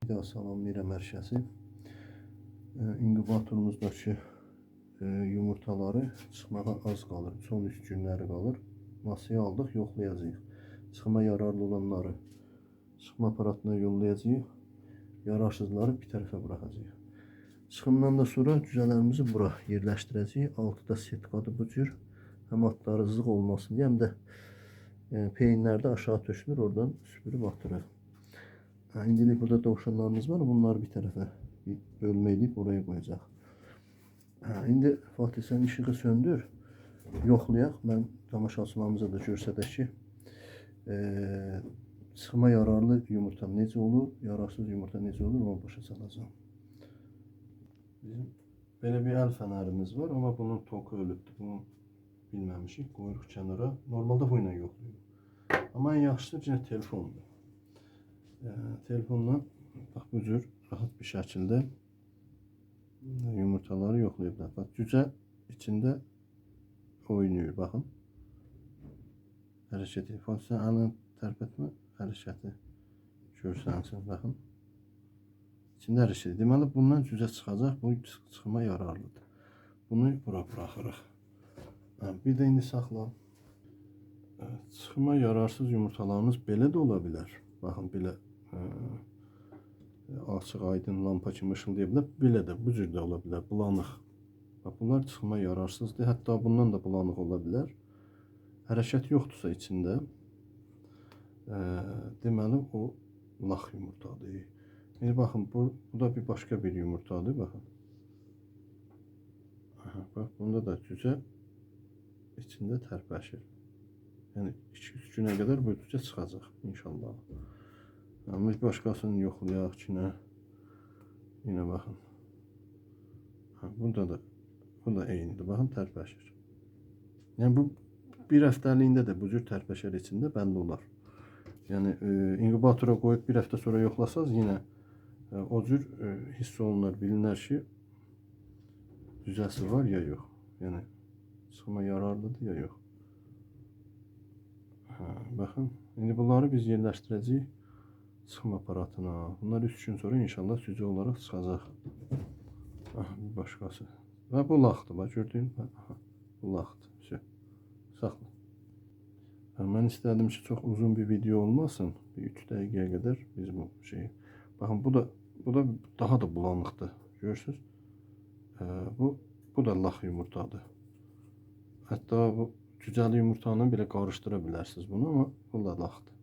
Bir daha salamlayıram hər kəsi. İnkubatorumuzdakı yumurtaları çıxmağa az qalır. Son 3 günləri qalır. Masaya aldıq, yoxlayacağıq. Çıxma yararlı olanları çıxma aparatına yollayacağıq. Yararsızları bir tərəfə buraxacağıq. Çıxımdan da sonra cüzələrimizi bura yerləşdirəcəyik. Altıda setkadır bu cür. Həm atları zığ olmasın deyə, həm də peyinlər də aşağı tökülür, oradan süpürüb atırıq. İndilik burada dovşanlarımız var. Bunları bir tərəfə bölmə edib oraya qoyacaq. İndi Fatih sən işığı söndür. Yoxlayaq. Mən tamaşaçılarımıza da göstərək ki, çıxma yararlı yumurta necə olur, yararsız yumurta necə olur, onu başa salacağım. Bizim belə bir əl fənərimiz var, amma bunun toku ölübdür. Bunu bilməmişik, qoyuruq kənara. Normalda bu ilə yoxlayırıq. Amma ən yaxşısı yenə telefondur. Telefonla bax bu cür rahat bir şəkildə yumurtaları yoxlayıblar. Bax cücə içində oynayır, baxın. Hərəkət edir. Fatih sən əlini tərpətmə, hərəkəti görsənsin, baxın. İçində hərəkət edir. Deməli bundan cücə çıxacaq, bu çıxma yararlıdır. Bunu bura buraxırıq. Bir də indi saxla. Çıxma yararsız yumurtalarımız belə də ola bilər. Baxın belə açıq aydın lampa kimi ışıldaya bilər. Belə də bu cür də ola bilər, bulanıq. Bunlar çıxma yararsızdır. Hətta bundan da bulanıq ola bilər. Hərəkət yoxdursa içində, deməli o lax yumurtadır. İndi baxın, bu da bir başqa bir yumurtadır, baxın. Bax, bunda da cücə içində tərpəşir. Yəni 2-3 günə qədər bu cücə çıxacaq inşallah. Biz başqasını yoxlayaq ki, yine baxın. Burada da bu da eynidir. Baxın, tərpəşir. Yəni bu bir həftəliyində də bu cür tərpəşər içində bəlli olar. Yəni inkubatora qoyub bir həftə sonra yoxlasaz yenə o cür hiss olunur, bilinər ki, cücəsi var ya yox. Yəni çıxma yararlıdır ya yox. Baxın, indi bunları biz yerləşdirəcəyik çıxma aparatına. Bunlar 3 gün sonra inşallah cücə olaraq çıxacaq. Bir başqası. Və bu laxdır, bax gördün mü? Bu laxdır. Saxla. Mən istədim ki, çox uzun bir video olmasın. Bir 3 dəqiqəyə qədər biz bu şeyi. Baxın, bu da daha da bulanıqdır. Görürsünüz? Bu da lax yumurtadır. Hətta bu cücəli yumurtanı belə qarışdıra bilərsiniz bunu, amma bu da laxdır.